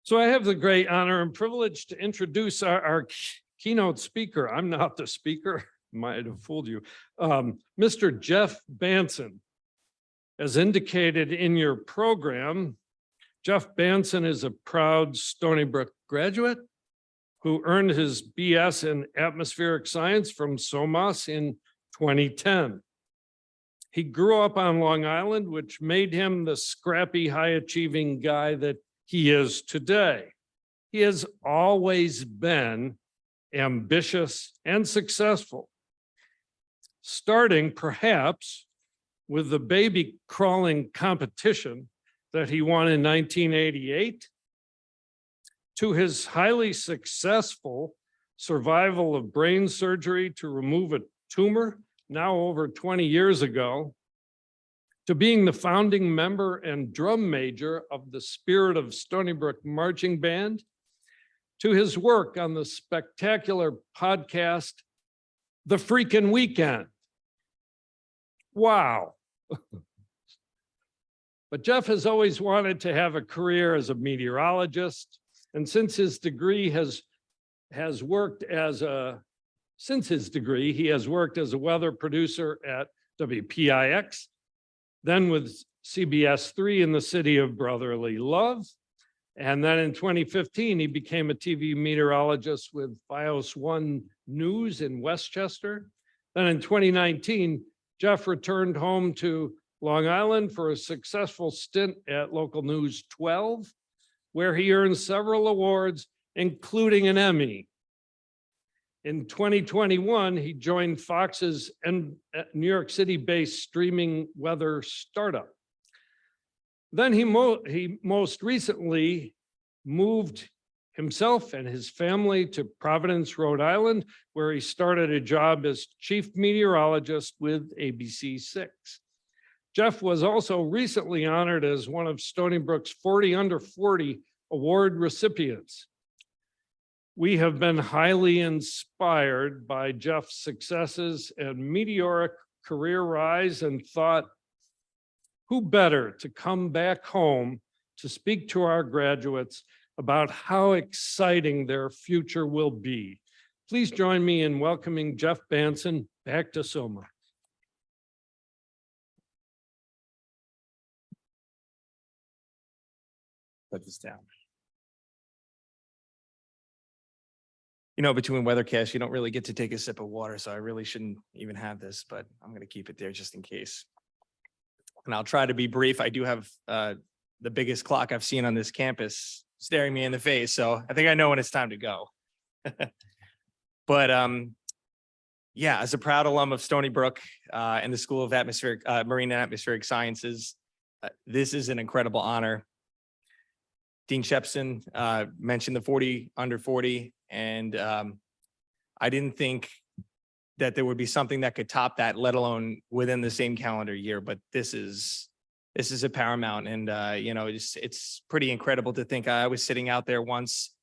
So I have the great honor and privilege to introduce our keynote speaker. I'm not the speaker, might have fooled you. Mr. Geoff Bansen. As indicated in your program, Geoff Bansen is a proud Stony Brook graduate who earned his BS in atmospheric science from SoMAS in 2010. He grew up on Long Island, which made him the scrappy, high-achieving guy that he is today. He has always been ambitious and successful, starting perhaps with the baby crawling competition that he won in 1988, to his highly successful survival of brain surgery to remove a tumor now over 20 years ago, to being the founding member and drum major of the Spirit of Stony Brook Marching Band, to his work on the spectacular podcast, The Freakin' Weekend. Wow. But Geoff has always wanted to have a career as a meteorologist, and since his degree he has worked as a weather producer at WPIX, then with CBS 3 in the city of brotherly love. And then in 2015, he became a TV meteorologist with FiOS 1 News in Westchester. Then in 2019, Geoff returned home to Long Island for a successful stint at Local News 12, where he earned several awards, including an Emmy. In 2021, he joined Fox's New York City-based streaming weather startup. Then he most recently moved himself and his family to Providence, Rhode Island, where he started a job as chief meteorologist with ABC6. Geoff was also recently honored as one of Stony Brook's 40 Under 40 award recipients. We have been highly inspired by Geoff's successes and meteoric career rise and thought, who better to come back home to speak to our graduates about how exciting their future will be. Please join me in welcoming Geoff Bansen back to SoMAS. Put this down. You know, between weathercasts, you don't really get to take a sip of water, so I really shouldn't even have this, but I'm going to keep it there just in case. And I'll try to be brief. I do have the biggest clock I've seen on this campus staring me in the face, so I think I know when it's time to go. But yeah, as a proud alum of Stony Brook and the School of Marine and Atmospheric Sciences, this is an incredible honor. Dean Shepson mentioned the 40 under 40, and I didn't think that there would be something that could top that, let alone within the same calendar year. But this is a paramount, and you know, it's pretty incredible to think I was sitting out there once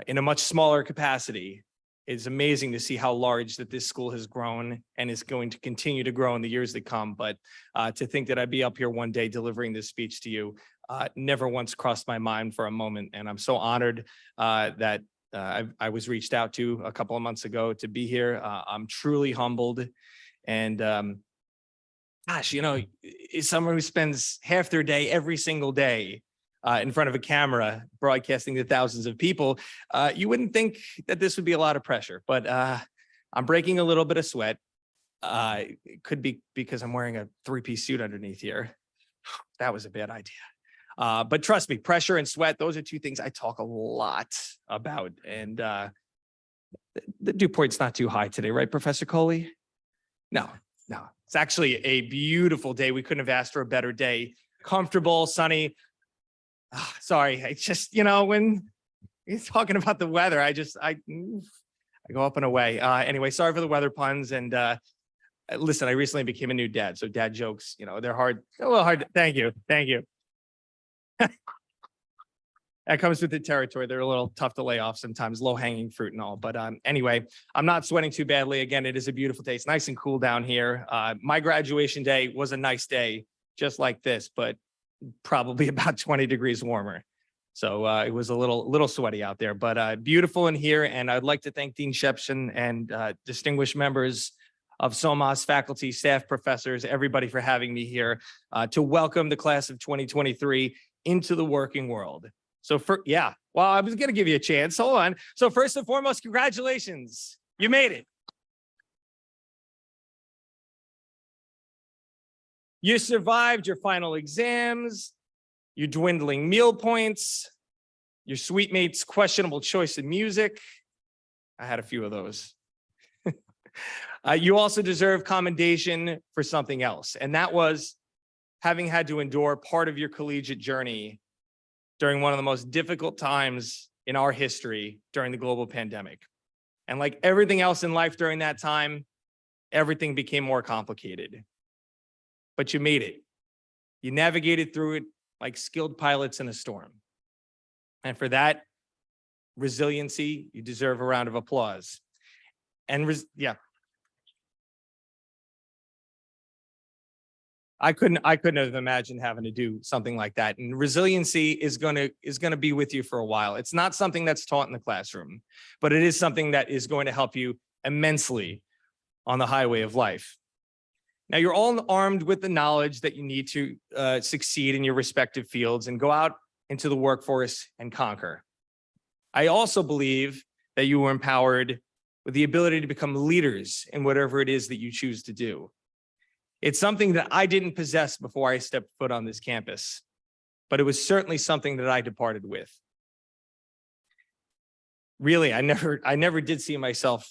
in a much smaller capacity. It's amazing to see how large that this school has grown and is going to continue to grow in the years to come. But to think that I'd be up here one day delivering this speech to you never once crossed my mind for a moment. And I'm so honored that I was reached out to a couple of months ago to be here. I'm truly humbled. And gosh, you know, as someone who spends half their day every single day in front of a camera broadcasting to thousands of people, you wouldn't think that this would be a lot of pressure, but I'm breaking a little bit of sweat. It could be because I'm wearing a three-piece suit underneath here. That was a bad idea. But trust me, pressure and sweat, those are two things I talk a lot about. And the dew point's not too high today, right, Professor Coley? No. It's actually a beautiful day. We couldn't have asked for a better day. Comfortable, sunny. Sorry, it's just, you know, when you're talking about the weather, I go up and away. Anyway, sorry for the weather puns. And listen, I recently became a new dad, so dad jokes, you know, they're a little hard. Thank you. That comes with the territory. They're a little tough to lay off sometimes, low-hanging fruit and all. But anyway, I'm not sweating too badly. Again, it is a beautiful day. It's nice and cool down here. My graduation day was a nice day, just like this, but probably about 20 degrees warmer. So it was a little sweaty out there, but beautiful in here. And I'd like to thank Dean Shepson and distinguished members of SoMAS, faculty, staff, professors, everybody for having me here to welcome the class of 2023 into the working world. So well, I was going to give you a chance. Hold on. So first and foremost, congratulations. You made it. You survived your final exams, your dwindling meal points, your sweet mate's questionable choice in music. I had a few of those. You also deserve commendation for something else, and that was having had to endure part of your collegiate journey during one of the most difficult times in our history during the global pandemic. And like everything else in life during that time, everything became more complicated. But you made it. You navigated through it like skilled pilots in a storm. And for that resiliency, you deserve a round of applause. And I couldn't have imagined having to do something like that. And resiliency is gonna be with you for a while. It's not something that's taught in the classroom, but it is something that is going to help you immensely on the highway of life. Now, you're all armed with the knowledge that you need to succeed in your respective fields and go out into the workforce and conquer. I also believe that you were empowered with the ability to become leaders in whatever it is that you choose to do. It's something that I didn't possess before I stepped foot on this campus, but it was certainly something that I departed with. Really, I never did see myself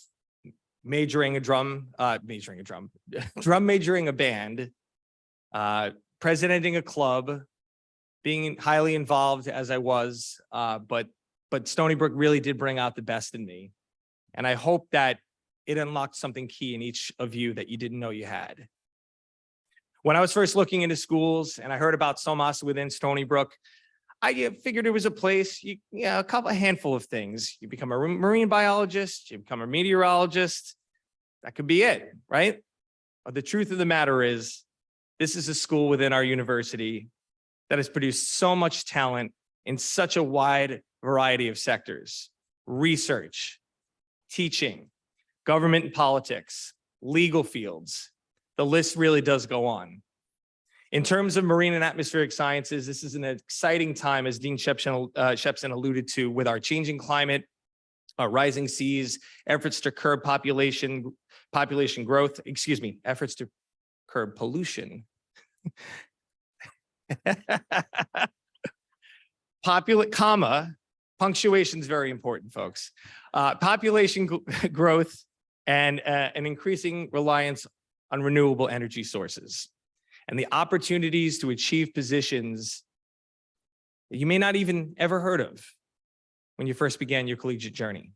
majoring a band, presidenting a club, being highly involved as I was, but Stony Brook really did bring out the best in me. And I hope that it unlocked something key in each of you that you didn't know you had. When I was first looking into schools and I heard about SoMAS within Stony Brook, I figured it was a place, a handful of things. You become a marine biologist, you become a meteorologist. That could be it, right? But the truth of the matter is, this is a school within our university that has produced so much talent in such a wide variety of sectors: research, teaching, government and politics, legal fields. The list really does go on. In terms of marine and atmospheric sciences, this is an exciting time, as Dean Shepson alluded to, with our changing climate, our rising seas, efforts to curb population growth, efforts to curb pollution. Punctuation is very important, folks. Population growth and an increasing reliance on renewable energy sources, and the opportunities to achieve positions that you may not even ever heard of when you first began your collegiate journey.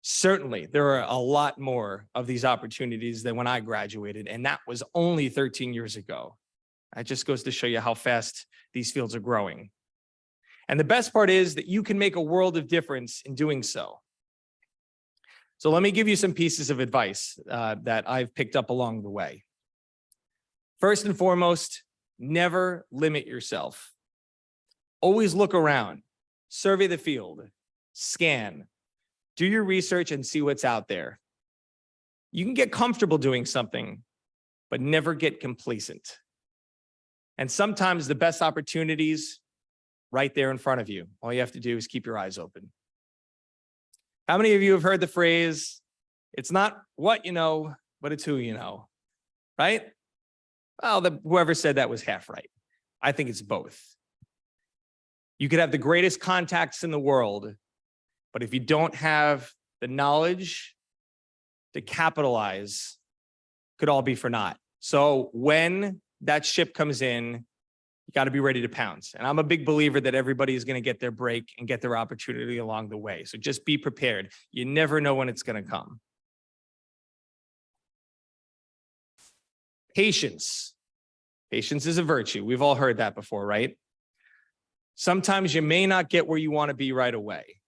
Certainly, there are a lot more of these opportunities than when I graduated, and that was only 13 years ago. That just goes to show you how fast these fields are growing. And the best part is that you can make a world of difference in doing so. So let me give you some pieces of advice that I've picked up along the way. First and foremost, never limit yourself. Always look around, survey the field, scan, do your research and see what's out there. You can get comfortable doing something, but never get complacent. And sometimes the best opportunities right there in front of you. All you have to do is keep your eyes open. How many of you have heard the phrase, it's not what you know, but it's who you know, right? Well, whoever said that was half right. I think it's both. You could have the greatest contacts in the world, but if you don't have the knowledge to capitalize, it could all be for naught. So when that ship comes in, you got to be ready to pounce. And I'm a big believer that everybody is going to get their break and get their opportunity along the way. So just be prepared. You never know when it's going to come. Patience. Patience is a virtue. We've all heard that before, right? Sometimes you may not get where you want to be right away.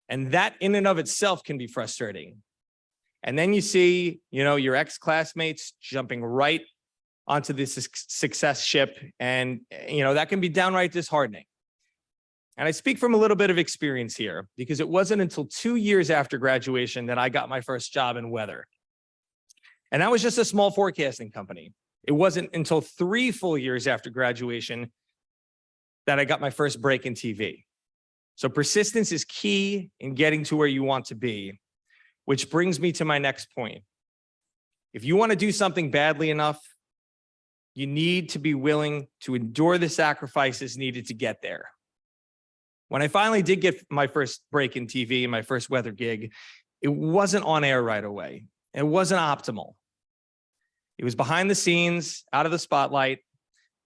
And that in and of itself can be frustrating. And then you see, your ex-classmates jumping right onto this success ship. And, that can be downright disheartening. And I speak from a little bit of experience here because it wasn't until 2 years after graduation that I got my first job in weather. And that was just a small forecasting company. It wasn't until 3 full years after graduation that I got my first break in TV. So persistence is key in getting to where you want to be, which brings me to my next point. If you want to do something badly enough, you need to be willing to endure the sacrifices needed to get there. When I finally did get my first break in TV and my first weather gig, it wasn't on air right away. It wasn't optimal. It was behind the scenes, out of the spotlight,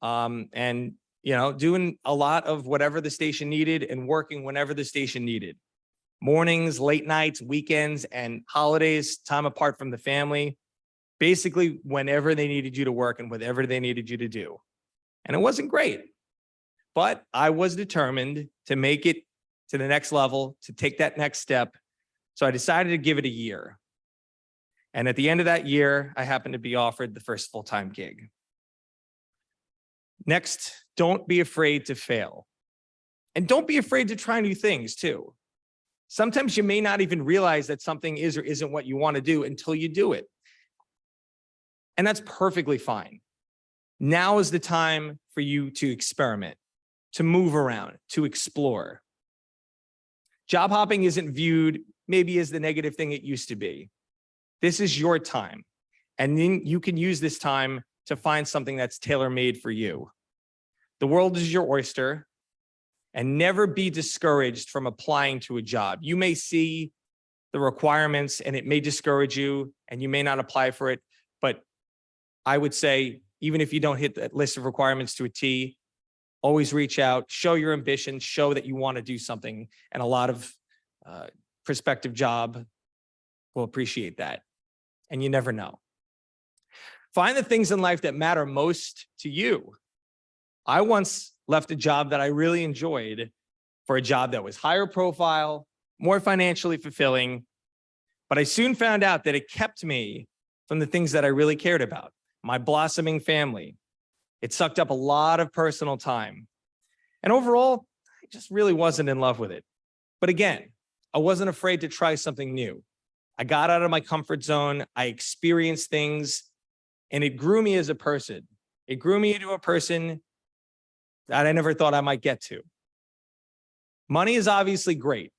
and doing a lot of whatever the station needed and working whenever the station needed. Mornings, late nights, weekends, and holidays, time apart from the family. Basically, whenever they needed you to work and whatever they needed you to do. And it wasn't great, but I was determined to make it to the next level, to take that next step. So I decided to give it a year. And at the end of that year, I happened to be offered the first full-time gig. Next, don't be afraid to fail. And don't be afraid to try new things too. Sometimes you may not even realize that something is or isn't what you want to do until you do it. And that's perfectly fine. Now is the time for you to experiment, to move around, to explore. Job hopping isn't viewed maybe as the negative thing it used to be. This is your time. And then you can use this time to find something that's tailor-made for you. The world is your oyster, and never be discouraged from applying to a job. You may see the requirements and it may discourage you and you may not apply for it, but I would say, even if you don't hit that list of requirements to a T, always reach out, show your ambition, show that you want to do something, and a lot of prospective job will appreciate that. And you never know. Find the things in life that matter most to you. I once left a job that I really enjoyed for a job that was higher profile, more financially fulfilling, but I soon found out that it kept me from the things that I really cared about. My blossoming family. It sucked up a lot of personal time. And overall, I just really wasn't in love with it. But again, I wasn't afraid to try something new. I got out of my comfort zone. I experienced things, and it grew me as a person. It grew me into a person that I never thought I might get to. Money is obviously great.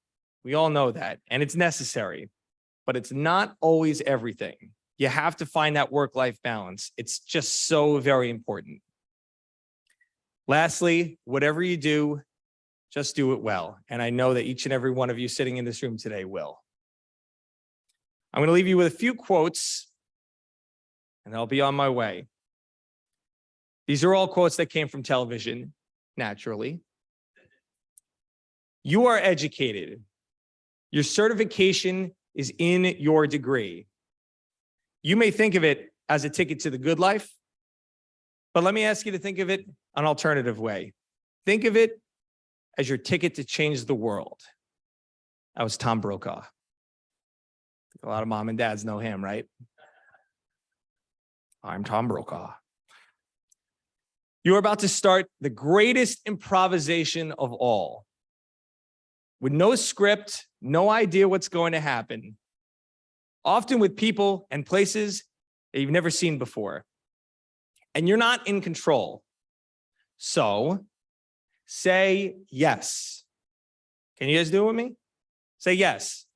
We all know that, and it's necessary, but it's not always everything. You have to find that work-life balance. It's just so very important. Lastly, whatever you do, just do it well. And I know that each and every one of you sitting in this room today will. I'm going to leave you with a few quotes, and I'll be on my way. These are all quotes that came from television, naturally. You are educated. Your certification is in your degree. You may think of it as a ticket to the good life, but let me ask you to think of it an alternative way. Think of it as your ticket to change the world. That was Tom Brokaw. A lot of mom and dads know him, right? I'm Tom Brokaw. You're about to start the greatest improvisation of all. With no script, no idea what's going to happen. Often with people and places that you've never seen before. And you're not in control. So say yes. Can you guys do it with me? Say yes.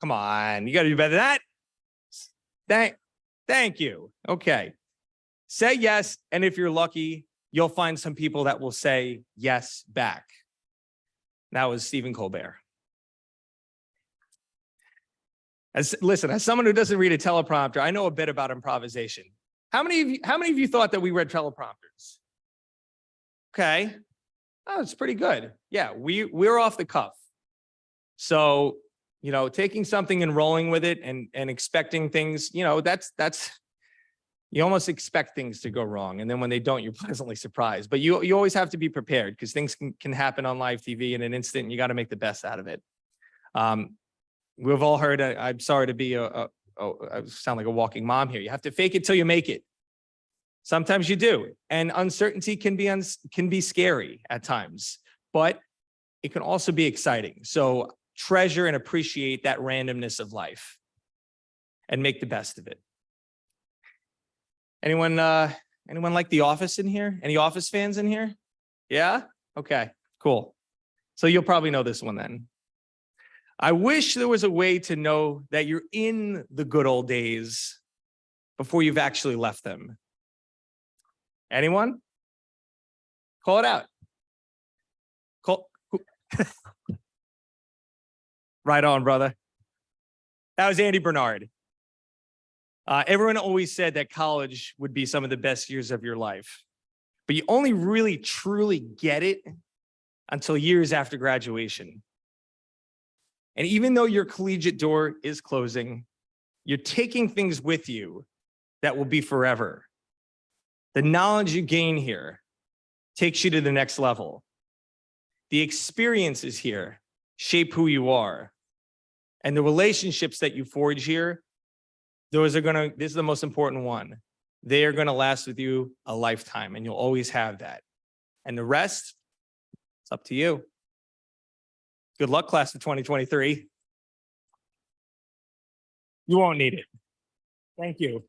Come on, you got to do better than that. Thank you. Okay. Say yes, and if you're lucky, you'll find some people that will say yes back. That was Stephen Colbert. Listen, as someone who doesn't read a teleprompter, I know a bit about improvisation. How many of you thought that we read teleprompters? Okay. Oh, it's pretty good. Yeah, we're off the cuff. So, taking something and rolling with it and expecting things, that's you almost expect things to go wrong. And then when they don't, you're pleasantly surprised. But you always have to be prepared because things can happen on live TV in an instant. And you got to make the best out of it. We've all heard, I'm sorry to be I sound like a walking mom here. You have to fake it till you make it. Sometimes you do. And uncertainty can be scary at times. But it can also be exciting. So treasure and appreciate that randomness of life and make the best of it. Anyone like The Office in here? Any Office fans in here? Yeah? Okay, cool. So you'll probably know this one then. I wish there was a way to know that you're in the good old days before you've actually left them. Anyone? Call it out. Right on, brother. That was Andy Bernard. Everyone always said that college would be some of the best years of your life, but you only really truly get it until years after graduation. And even though your collegiate door is closing, you're taking things with you that will be forever. The knowledge you gain here takes you to the next level. The experiences here shape who you are. And the relationships that you forge here, this is the most important one. They are gonna last with you a lifetime, and you'll always have that. And the rest, it's up to you. Good luck, class of 2023. You won't need it. Thank you.